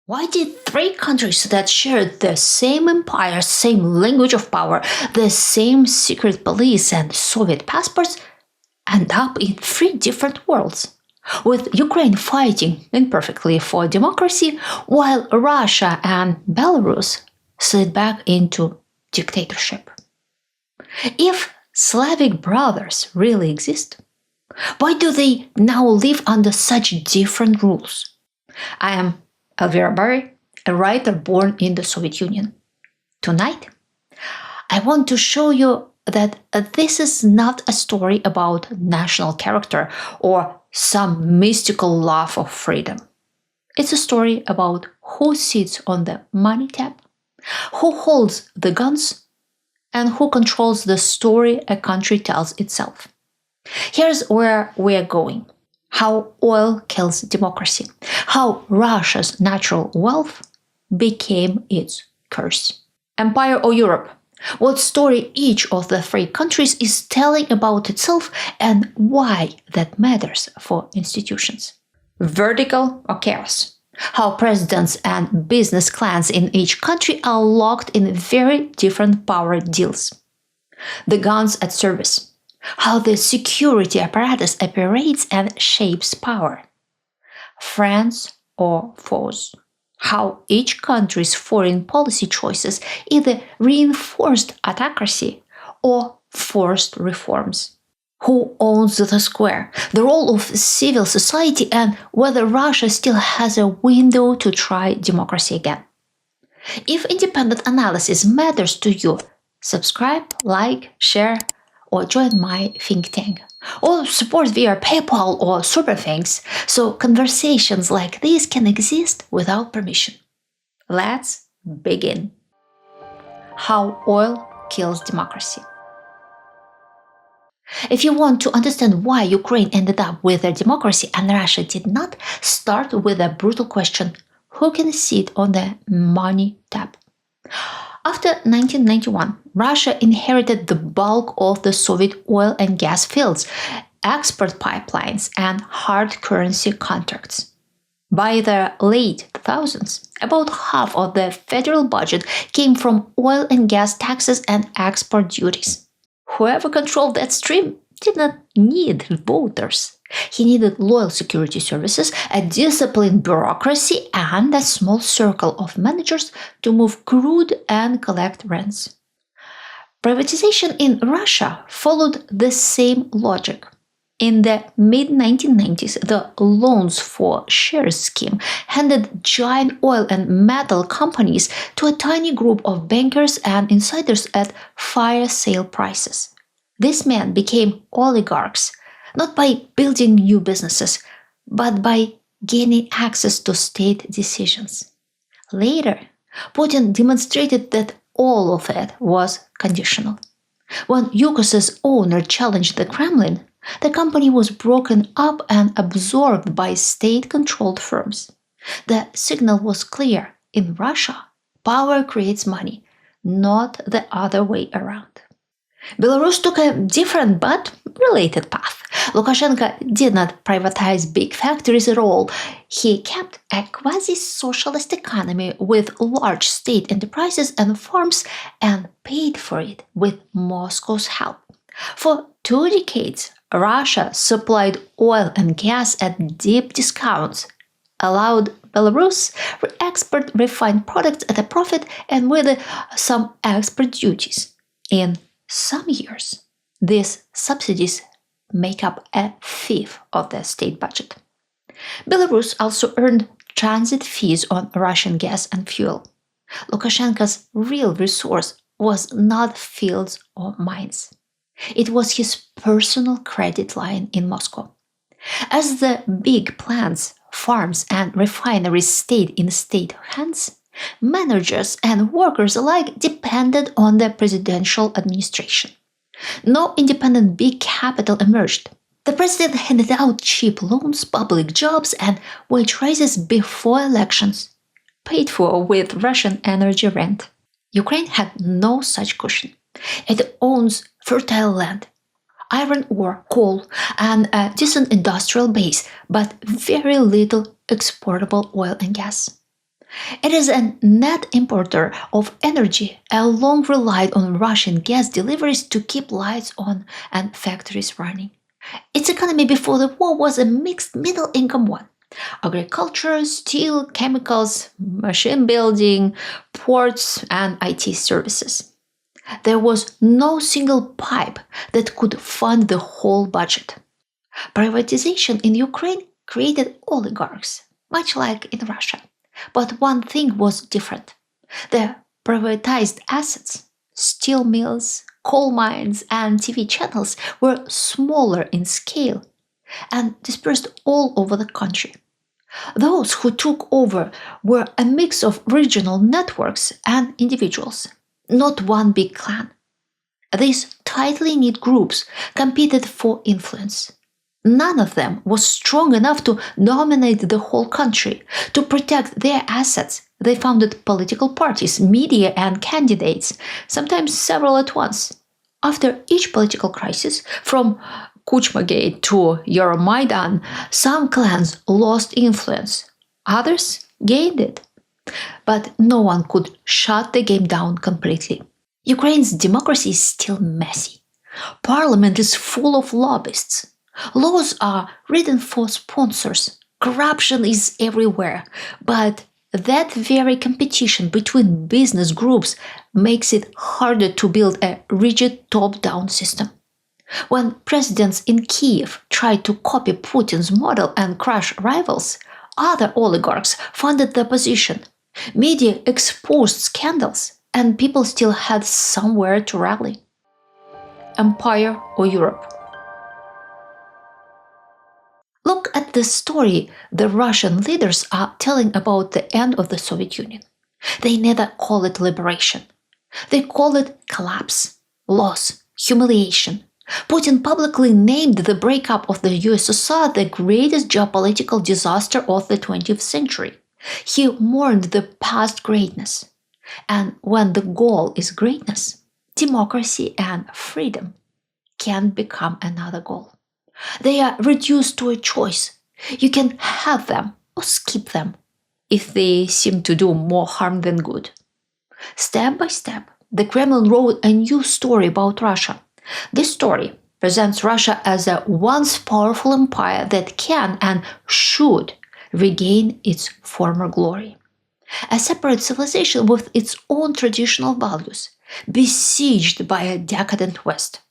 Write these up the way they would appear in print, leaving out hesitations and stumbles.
Why did three countries that shared the same empire, same language of power, the same secret police and Soviet passports end up in three different worlds? With Ukraine fighting imperfectly for democracy, while Russia and Belarus slid back into dictatorship. If Slavic brothers really exist, why do they now live under such different rules? I am Elvira Bary, a writer born in the Soviet Union. Tonight, I want to show you that this is not a story about national character or some mystical love of freedom. It's a story about who sits on the money tap, who holds the guns, and who controls the story a country tells itself. Here's where we're going. How oil kills democracy. How Russia's natural wealth became its curse. Empire or Europe? What story each of the three countries is telling about itself and why that matters for institutions. Vertical or chaos? How presidents and business clans in each country are locked in very different power deals. The guns at service. How the security apparatus operates and shapes power. Friends or foes? How each country's foreign policy choices either reinforced autocracy or forced reforms. Who owns the square? The role of civil society and whether Russia still has a window to try democracy again. If independent analysis matters to you, subscribe, like, share, or join my think tank, or support via PayPal or Super Thanks, so conversations like this can exist without permission. Let's begin. How oil kills democracy. If you want to understand why Ukraine ended up with a democracy and Russia did not, start with a brutal question: who can sit on the money tap? After 1991, Russia inherited the bulk of the Soviet oil and gas fields, export pipelines, and hard currency contracts. By the late 2000s, about half of the federal budget came from oil and gas taxes and export duties. Whoever controlled that stream did not need voters. He needed loyal security services, a disciplined bureaucracy, and a small circle of managers to move crude and collect rents. Privatization in Russia followed the same logic. In the mid-1990s, the Loans for Shares scheme handed giant oil and metal companies to a tiny group of bankers and insiders at fire sale prices. These men became oligarchs, not by building new businesses, but by gaining access to state decisions. Later, Putin demonstrated that all of it was conditional. When Yukos's owner challenged the Kremlin, the company was broken up and absorbed by state-controlled firms. The signal was clear: in Russia, power creates money, not the other way around. Belarus took a different but related path. Lukashenko did not privatize big factories at all. He kept a quasi-socialist economy with large state enterprises and farms and paid for it with Moscow's help. For 2 decades, Russia supplied oil and gas at deep discounts, allowed Belarus to export refined products at a profit and with some export duties. In some years, these subsidies make up a fifth of the state budget. Belarus also earned transit fees on Russian gas and fuel. Lukashenko's real resource was not fields or mines. It was his personal credit line in Moscow. As the big plants, farms, and refineries stayed in state hands, managers and workers alike depended on the presidential administration. No independent big capital emerged. The president handed out cheap loans, public jobs, and wage raises before elections, paid for with Russian energy rent. Ukraine had no such cushion. It owns fertile land, iron ore, coal, and a decent industrial base, but very little exportable oil and gas. It is a net importer of energy and long relied on Russian gas deliveries to keep lights on and factories running. Its economy before the war was a mixed middle-income one. Agriculture, steel, chemicals, machine building, ports, and IT services. There was no single pipe that could fund the whole budget. Privatization in Ukraine created oligarchs, much like in Russia. But one thing was different. The privatized assets, steel mills, coal mines, and TV channels were smaller in scale and dispersed all over the country. Those who took over were a mix of regional networks and individuals, not one big clan. These tightly knit groups competed for influence. None of them was strong enough to dominate the whole country. To protect their assets, they founded political parties, media, and candidates, sometimes several at once. After each political crisis, from Kuchmagate to Euromaidan, some clans lost influence, others gained it. But no one could shut the game down completely. Ukraine's democracy is still messy. Parliament is full of lobbyists. Laws are written for sponsors. Corruption is everywhere. But that very competition between business groups makes it harder to build a rigid top-down system. When presidents in Kiev tried to copy Putin's model and crush rivals, other oligarchs funded the opposition. Media exposed scandals, and people still had somewhere to rally. Empire or Europe? Look at the story the Russian leaders are telling about the end of the Soviet Union. They never call it liberation. They call it collapse, loss, humiliation. Putin publicly named the breakup of the USSR the greatest geopolitical disaster of the 20th century. He mourned the past greatness. And when the goal is greatness, democracy and freedom can become another goal. They are reduced to a choice. You can have them or skip them if they seem to do more harm than good. Step by step, the Kremlin wrote a new story about Russia. This story presents Russia as a once powerful empire that can and should regain its former glory. A separate civilization with its own traditional values, besieged by a decadent West.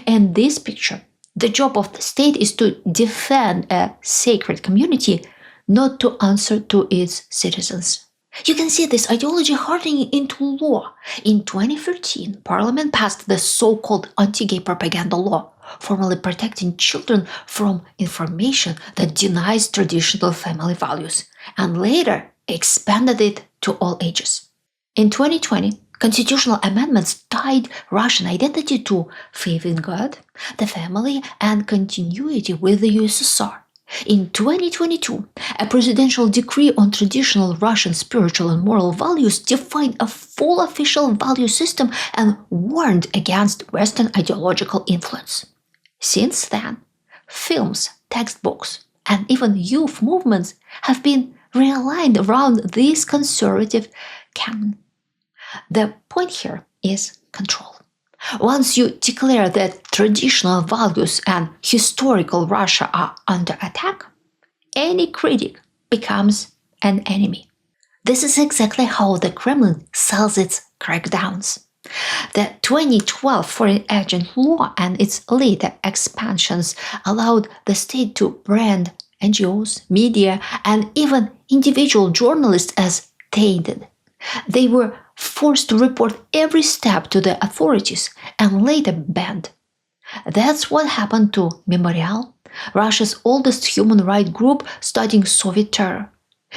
In this picture, the job of the state is to defend a sacred community, not to answer to its citizens. You can see this ideology hardening into law. In 2013, Parliament passed the so-called anti-gay propaganda law, formally protecting children from information that denies traditional family values, and later expanded it to all ages. In 2020, constitutional amendments tied Russian identity to faith in God, the family, and continuity with the USSR. In 2022, a presidential decree on traditional Russian spiritual and moral values defined a full official value system and warned against Western ideological influence. Since then, films, textbooks, and even youth movements have been realigned around this conservative canon. The point here is control. Once you declare that traditional values and historical Russia are under attack, any critic becomes an enemy. This is exactly how the Kremlin sells its crackdowns. The 2012 Foreign Agent Law and its later expansions allowed the state to brand NGOs, media, and even individual journalists as tainted. They were forced to report every step to the authorities and later banned. That's what happened to Memorial, Russia's oldest human rights group studying Soviet terror.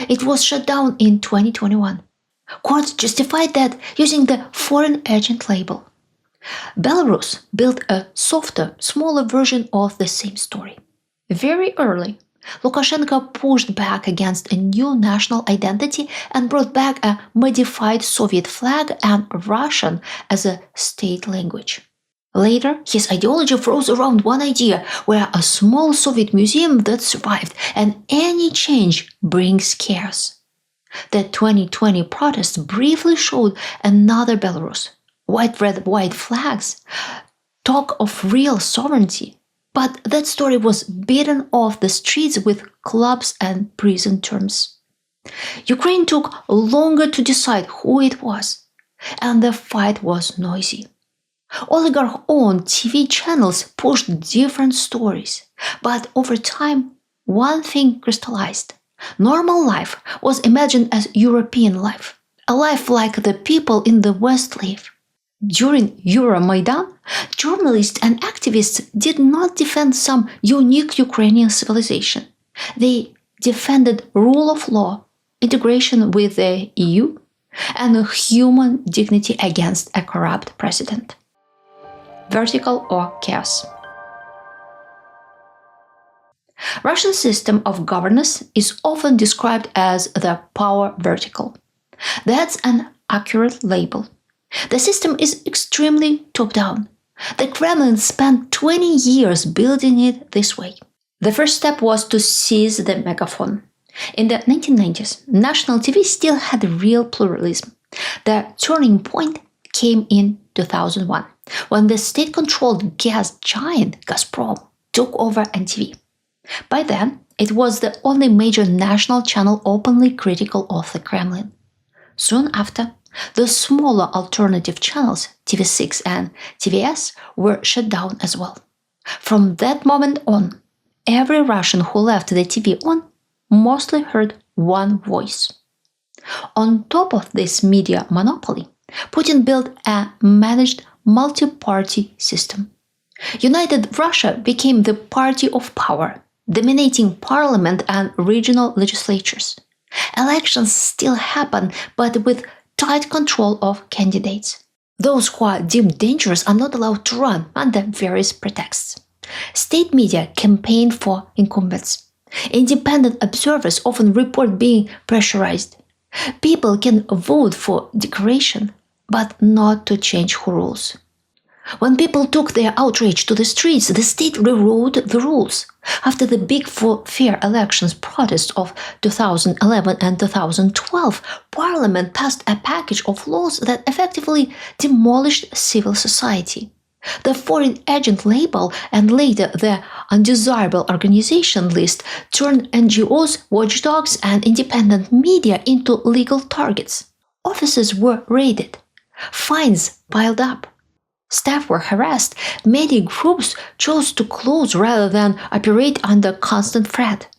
It was shut down in 2021. Courts justified that using the foreign agent label. Belarus built a softer, smaller version of the same story. Very early, Lukashenko pushed back against a new national identity and brought back a modified Soviet flag and Russian as a state language. Later, his ideology froze around one idea, where a small Soviet museum that survived, and any change brings chaos. The 2020 protests briefly showed another Belarus. White, red, white flags, talk of real sovereignty. But that story was beaten off the streets with clubs and prison terms. Ukraine took longer to decide who it was, and the fight was noisy. Oligarch-owned TV channels pushed different stories, but over time, one thing crystallized. Normal life was imagined as European life, a life like the people in the West live. During Euromaidan, journalists and activists did not defend some unique Ukrainian civilization. They defended rule of law, integration with the EU, and human dignity against a corrupt president. Vertical or chaos. Russian system of governance is often described as the power vertical. That's an accurate label. The system is extremely top-down. The Kremlin spent 20 years building it this way. The first step was to seize the megaphone. In the 1990s, national TV still had real pluralism. The turning point came in 2001, when the state-controlled gas giant Gazprom took over NTV. By then, it was the only major national channel openly critical of the Kremlin. Soon after, the smaller alternative channels, TV6 and TVS, were shut down as well. From that moment on, every Russian who left the TV on mostly heard one voice. On top of this media monopoly, Putin built a managed multi-party system. United Russia became the party of power, dominating parliament and regional legislatures. Elections still happen, but with tight control of candidates. Those who are deemed dangerous are not allowed to run under various pretexts. State media campaign for incumbents. Independent observers often report being pressurized. People can vote for decoration, but not to change who rules. When people took their outrage to the streets, the state rewrote the rules. After the big fair elections protests of 2011 and 2012, Parliament passed a package of laws that effectively demolished civil society. The foreign agent label and later the undesirable organization list turned NGOs, watchdogs, and independent media into legal targets. Offices were raided. Fines piled up. Staff were harassed. Many groups chose to close rather than operate under constant threat.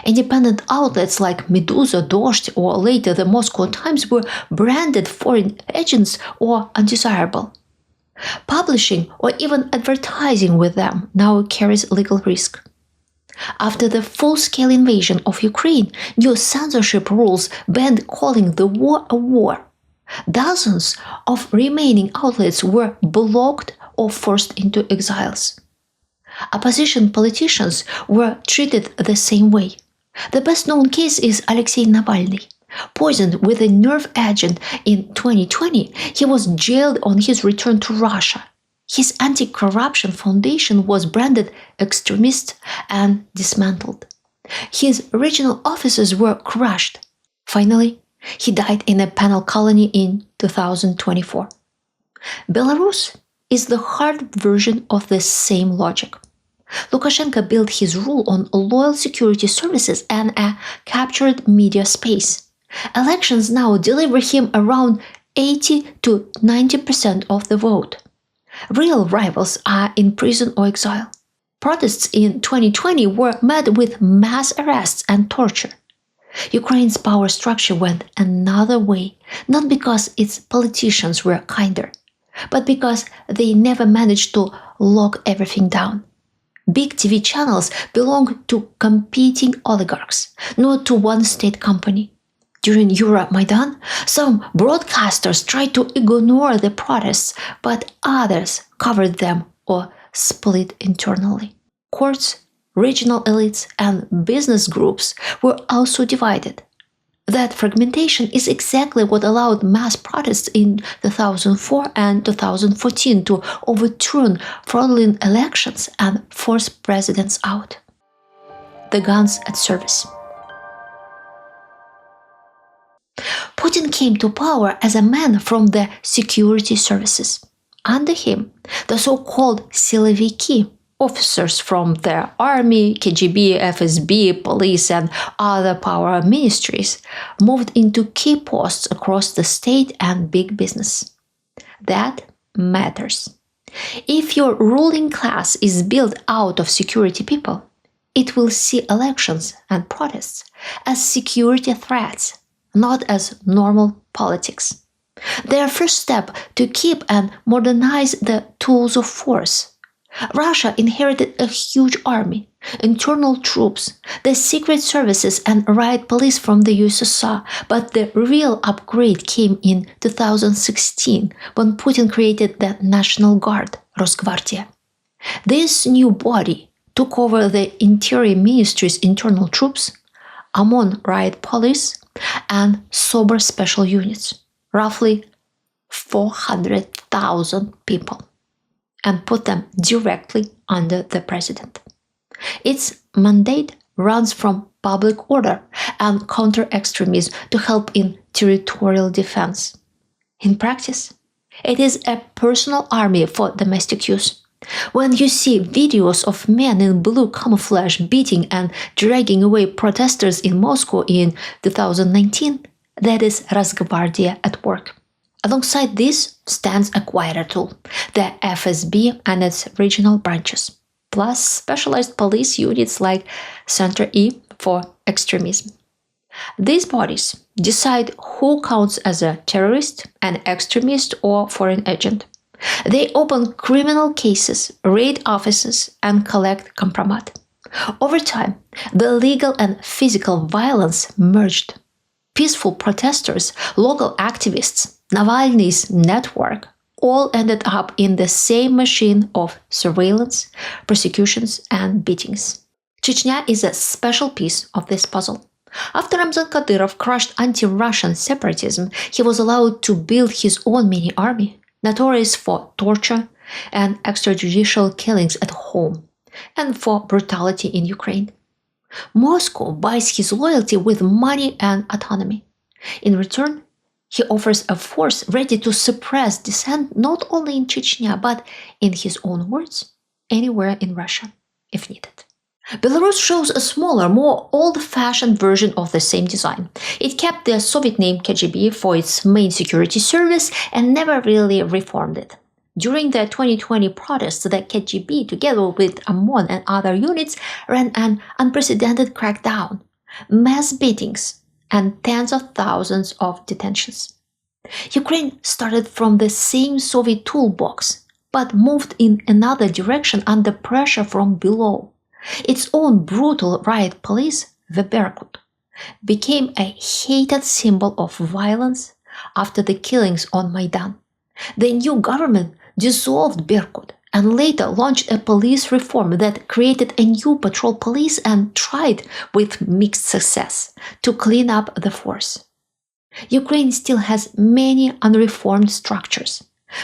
Independent outlets like Meduza, Dozhd, or later the Moscow Times were branded foreign agents or undesirable. Publishing or even advertising with them now carries legal risk. After the full-scale invasion of Ukraine, new censorship rules banned calling the war a war. Dozens of remaining outlets were blocked or forced into exiles. Opposition politicians were treated the same way. The best-known case is Alexei Navalny. Poisoned with a nerve agent in 2020, he was jailed on his return to Russia. His anti-corruption foundation was branded extremist and dismantled. His regional offices were crushed. Finally, he died in a penal colony in 2024. Belarus is the hard version of the same logic. Lukashenko built his rule on loyal security services and a captured media space. Elections now deliver him around 80 to 90% of the vote. Real rivals are in prison or exile. Protests in 2020 were met with mass arrests and torture. Ukraine's power structure went another way, not because its politicians were kinder, but because they never managed to lock everything down. Big TV channels belong to competing oligarchs, not to one state company. During Euromaidan, some broadcasters tried to ignore the protests, but others covered them or split internally. Courts, regional elites, and business groups were also divided. That fragmentation is exactly what allowed mass protests in 2004 and 2014 to overturn fraudulent elections and force presidents out. The guns at service. Putin came to power as a man from the security services. Under him, the so-called siloviki, officers from the army, KGB, FSB, police, and other power ministries, moved into key posts across the state and big business. That matters. If your ruling class is built out of security people, it will see elections and protests as security threats, not as normal politics. Their first step to keep and modernize the tools of force. Russia inherited a huge army, internal troops, the secret services and riot police from the USSR, but the real upgrade came in 2016 when Putin created the National Guard, Rosgvardia. This new body took over the Interior Ministry's internal troops, OMON riot police, and SOBR special units, roughly 400,000 people, and put them directly under the president. Its mandate runs from public order and counter-extremism to help in territorial defense. In practice, it is a personal army for domestic use. When you see videos of men in blue camouflage beating and dragging away protesters in Moscow in 2019, that is Rosgvardia at work. Alongside this stands a quieter tool, the FSB and its regional branches, plus specialized police units like Center E for extremism. These bodies decide who counts as a terrorist, an extremist, or foreign agent. They open criminal cases, raid offices, and collect compromat. Over time, the legal and physical violence merged. Peaceful protesters, local activists, Navalny's network all ended up in the same machine of surveillance, persecutions, and beatings. Chechnya is a special piece of this puzzle. After Ramzan Kadyrov crushed anti-Russian separatism, he was allowed to build his own mini-army, notorious for torture and extrajudicial killings at home, and for brutality in Ukraine. Moscow buys his loyalty with money and autonomy. In return, he offers a force ready to suppress dissent not only in Chechnya, but, in his own words, anywhere in Russia, if needed. Belarus shows a smaller, more old-fashioned version of the same design. It kept the Soviet name KGB for its main security service and never really reformed it. During the 2020 protests, the KGB, together with OMON and other units, ran an unprecedented crackdown, mass beatings, and tens of thousands of detentions. Ukraine started from the same Soviet toolbox, but moved in another direction under pressure from below. Its own brutal riot police, the Berkut, became a hated symbol of violence after the killings on Maidan. The new government dissolved Berkut and later launched a police reform that created a new patrol police and tried, with mixed success, to clean up the force. Ukraine still has many unreformed structures,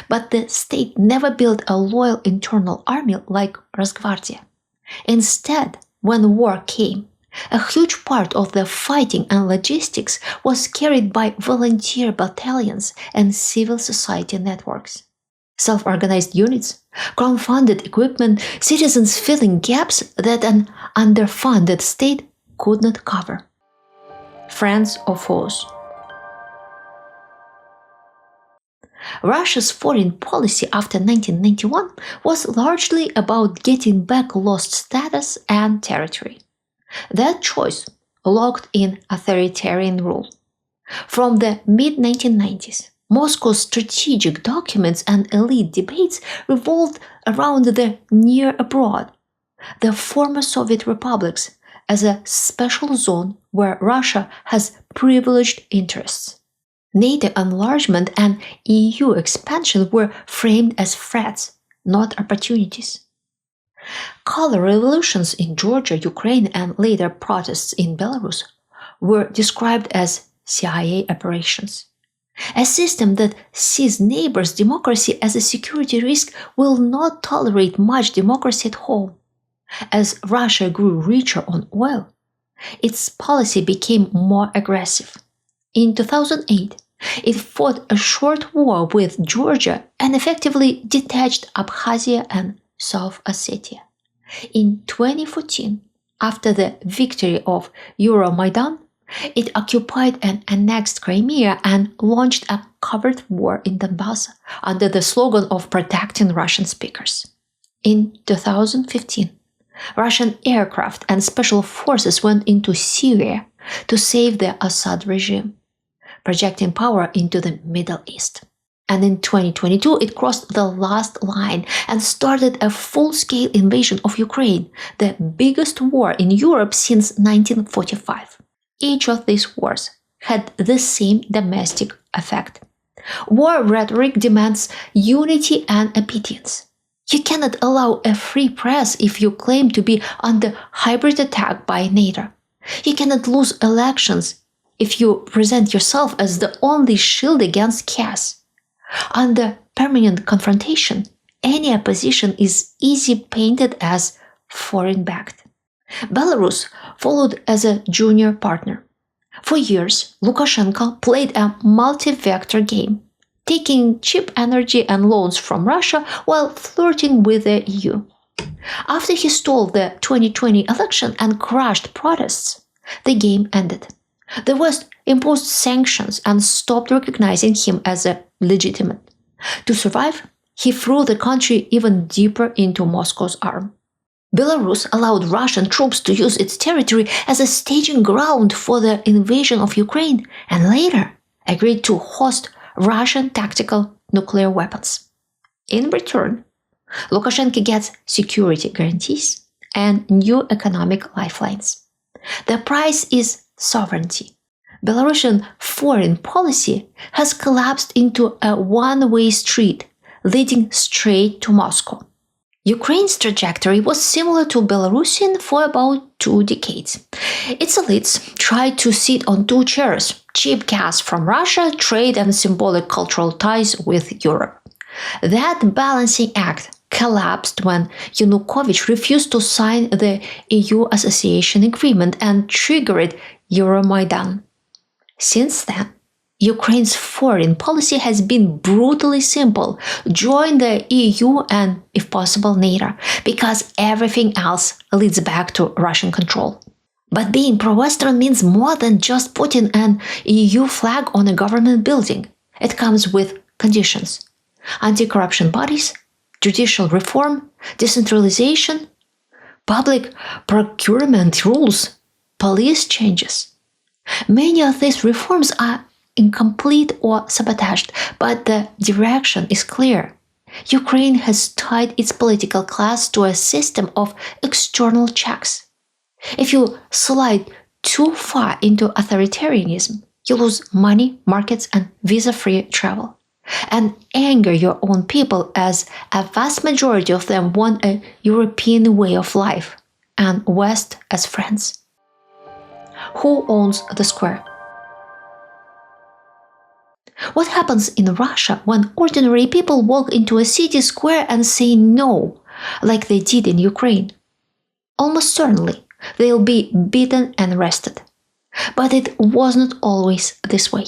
but the state never built a loyal internal army like Rosgvardia. Instead, when war came, a huge part of the fighting and logistics was carried by volunteer battalions and civil society networks. Self-organized units, crowdfunded equipment, citizens filling gaps that an underfunded state could not cover. Friends or foes? Russia's foreign policy after 1991 was largely about getting back lost status and territory. That choice locked in authoritarian rule. From the mid-1990s, Moscow's strategic documents and elite debates revolved around the near abroad, the former Soviet republics, as a special zone where Russia has privileged interests. NATO enlargement and EU expansion were framed as threats, not opportunities. Color revolutions in Georgia, Ukraine, and later protests in Belarus were described as CIA operations. A system that sees neighbors' democracy as a security risk will not tolerate much democracy at home. As Russia grew richer on oil, its policy became more aggressive. In 2008, it fought a short war with Georgia and effectively detached Abkhazia and South Ossetia. In 2014, after the victory of Euromaidan, it occupied and annexed Crimea and launched a covert war in Donbass under the slogan of protecting Russian speakers. In 2015, Russian aircraft and special forces went into Syria to save the Assad regime, projecting power into the Middle East. And in 2022, it crossed the last line and started a full-scale invasion of Ukraine, the biggest war in Europe since 1945. Each of these wars had the same domestic effect. War rhetoric demands unity and obedience. You cannot allow a free press if you claim to be under hybrid attack by NATO. You cannot lose elections if you present yourself as the only shield against chaos. Under permanent confrontation, any opposition is easily painted as foreign-backed. Belarus followed as a junior partner. For years, Lukashenko played a multi-vector game, taking cheap energy and loans from Russia while flirting with the EU. After he stole the 2020 election and crushed protests, the game ended. The West imposed sanctions and stopped recognizing him as a legitimate. To survive, he threw the country even deeper into Moscow's arm. Belarus allowed Russian troops to use its territory as a staging ground for the invasion of Ukraine and later agreed to host Russian tactical nuclear weapons. In return, Lukashenko gets security guarantees and new economic lifelines. The price is sovereignty. Belarusian foreign policy has collapsed into a one-way street leading straight to Moscow. Ukraine's trajectory was similar to Belarusian for about 2 decades. Its elites tried to sit on 2 chairs: cheap gas from Russia, trade and symbolic cultural ties with Europe. That balancing act collapsed when Yanukovych refused to sign the EU association agreement and triggered Euromaidan. Since then, Ukraine's foreign policy has been brutally simple: join the EU and, if possible, NATO, because everything else leads back to Russian control. But being pro-Western means more than just putting an EU flag on a government building. It comes with conditions: anti-corruption bodies, judicial reform, decentralization, public procurement rules, police changes. Many of these reforms are incomplete or sabotaged, but the direction is clear. Ukraine has tied its political class to a system of external checks. If you slide too far into authoritarianism, you lose money, markets, and visa-free travel, and anger your own people, as a vast majority of them want a European way of life and West as friends. Who owns the square? What happens in Russia when ordinary people walk into a city square and say no, like they did in Ukraine? Almost certainly, they'll be beaten and arrested. But it wasn't always this way.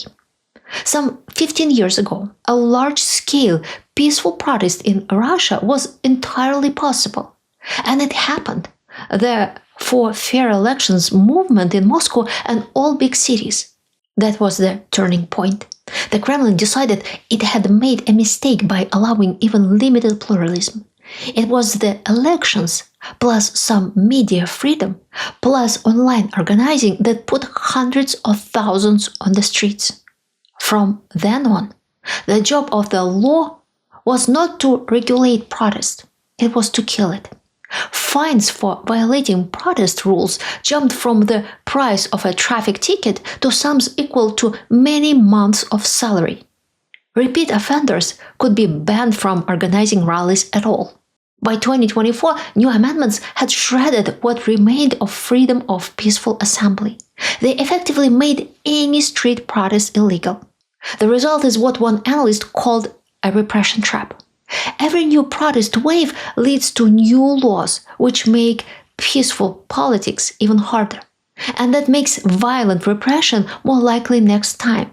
Some 15 years ago, a large-scale peaceful protest in Russia was entirely possible. And it happened. The For Fair Elections movement in Moscow and all big cities. That was the turning point. The Kremlin decided it had made a mistake by allowing even limited pluralism. It was the elections, plus some media freedom, plus online organizing that put hundreds of thousands on the streets. From then on, the job of the law was not to regulate protest, it was to kill it. Fines for violating protest rules jumped from the price of a traffic ticket to sums equal to many months of salary. Repeat offenders could be banned from organizing rallies at all. By 2024, new amendments had shredded what remained of freedom of peaceful assembly. They effectively made any street protest illegal. The result is what one analyst called a repression trap. Every new protest wave leads to new laws which make peaceful politics even harder. And that makes violent repression more likely next time.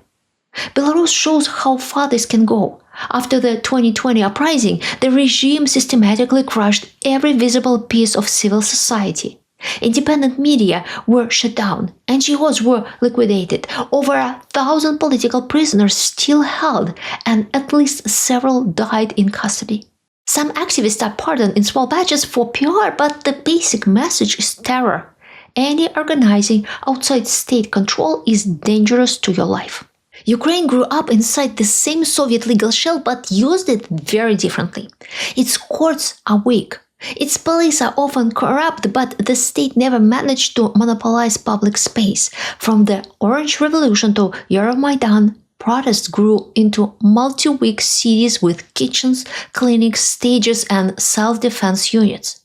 Belarus shows how far this can go. After the 2020 uprising, the regime systematically crushed every visible piece of civil society. Independent media were shut down, NGOs were liquidated, over 1,000 political prisoners still held, and at least several died in custody. Some activists are pardoned in small batches for PR, but the basic message is terror. Any organizing outside state control is dangerous to your life. Ukraine grew up inside the same Soviet legal shell but used it very differently. Its courts are weak. Its police are often corrupt, but the state never managed to monopolize public space. From the Orange Revolution to Euromaidan, protests grew into multi-week cities with kitchens, clinics, stages, and self-defense units.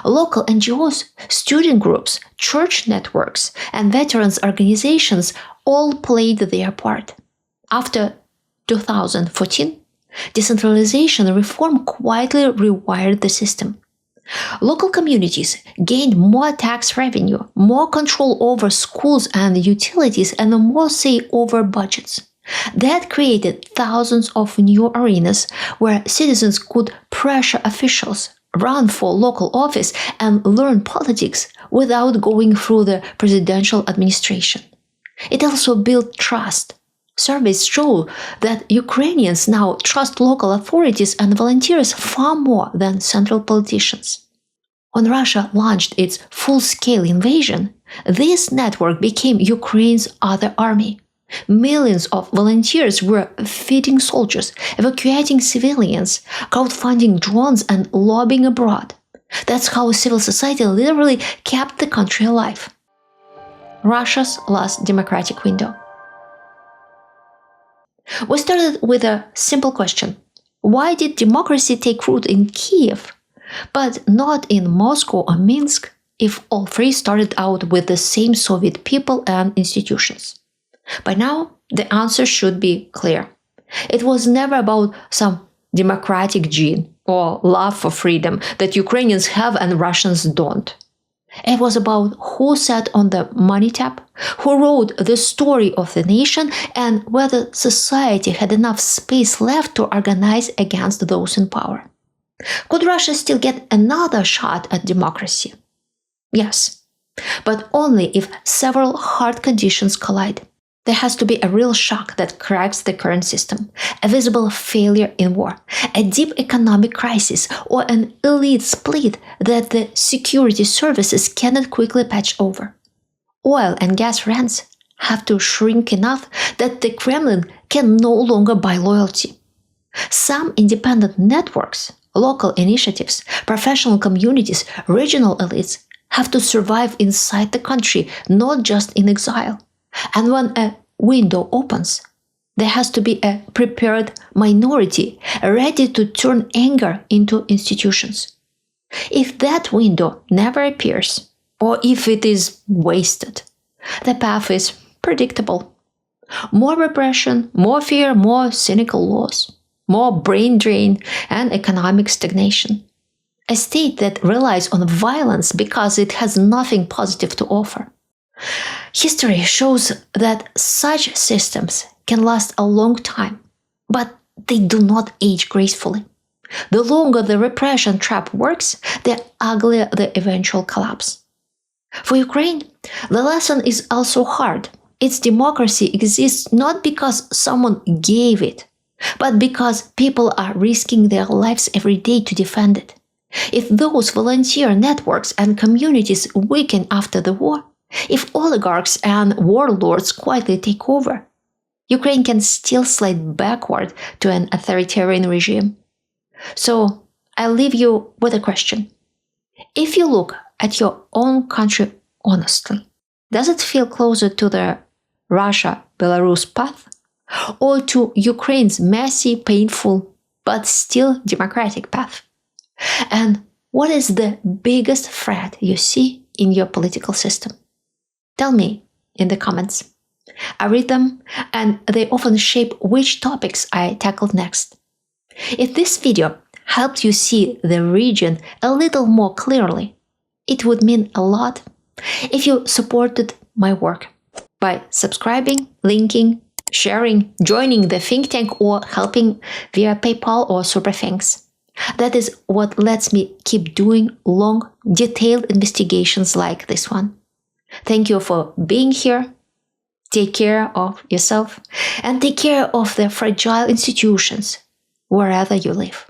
Local NGOs, student groups, church networks, and veterans organizations all played their part. After 2014, decentralization reform quietly rewired the system. Local communities gained more tax revenue, more control over schools and utilities, and more say over budgets. That created thousands of new arenas where citizens could pressure officials, run for local office, and learn politics without going through the presidential administration. It also built trust. Surveys show that Ukrainians now trust local authorities and volunteers far more than central politicians. When Russia launched its full-scale invasion, this network became Ukraine's other army. Millions of volunteers were feeding soldiers, evacuating civilians, crowdfunding drones, and lobbying abroad. That's how civil society literally kept the country alive. Russia's last democratic window. We started with a simple question. Why did democracy take root in Kiev, but not in Moscow or Minsk, if all three started out with the same Soviet people and institutions? By now, the answer should be clear. It was never about some democratic gene or love for freedom that Ukrainians have and Russians don't. It was about who sat on the money tap, who wrote the story of the nation, and whether society had enough space left to organize against those in power. Could Russia still get another shot at democracy? Yes, but only if several hard conditions collide. There has to be a real shock that cracks the current system, a visible failure in war, a deep economic crisis, or an elite split that the security services cannot quickly patch over. Oil and gas rents have to shrink enough that the Kremlin can no longer buy loyalty. Some independent networks, local initiatives, professional communities, regional elites have to survive inside the country, not just in exile. And when a window opens, there has to be a prepared minority ready to turn anger into institutions. If that window never appears, or if it is wasted, the path is predictable. More repression, more fear, more cynical laws, more brain drain, and economic stagnation. A state that relies on violence because it has nothing positive to offer. History shows that such systems can last a long time, but they do not age gracefully. The longer the repression trap works, the uglier the eventual collapse. For Ukraine, the lesson is also hard. Its democracy exists not because someone gave it, but because people are risking their lives every day to defend it. If those volunteer networks and communities weaken after the war, if oligarchs and warlords quietly take over, Ukraine can still slide backward to an authoritarian regime. So, I'll leave you with a question. If you look at your own country honestly, does it feel closer to the Russia-Belarus path, or to Ukraine's messy, painful, but still democratic path? And what is the biggest threat you see in your political system? Tell me in the comments. I read them, and they often shape which topics I tackled next. If this video helped you see the region a little more clearly, it would mean a lot if you supported my work by subscribing, linking, sharing, joining the think tank, or helping via PayPal or Super Thanks. That is what lets me keep doing long, detailed investigations like this one. Thank you for being here. Take care of yourself and take care of the fragile institutions wherever you live.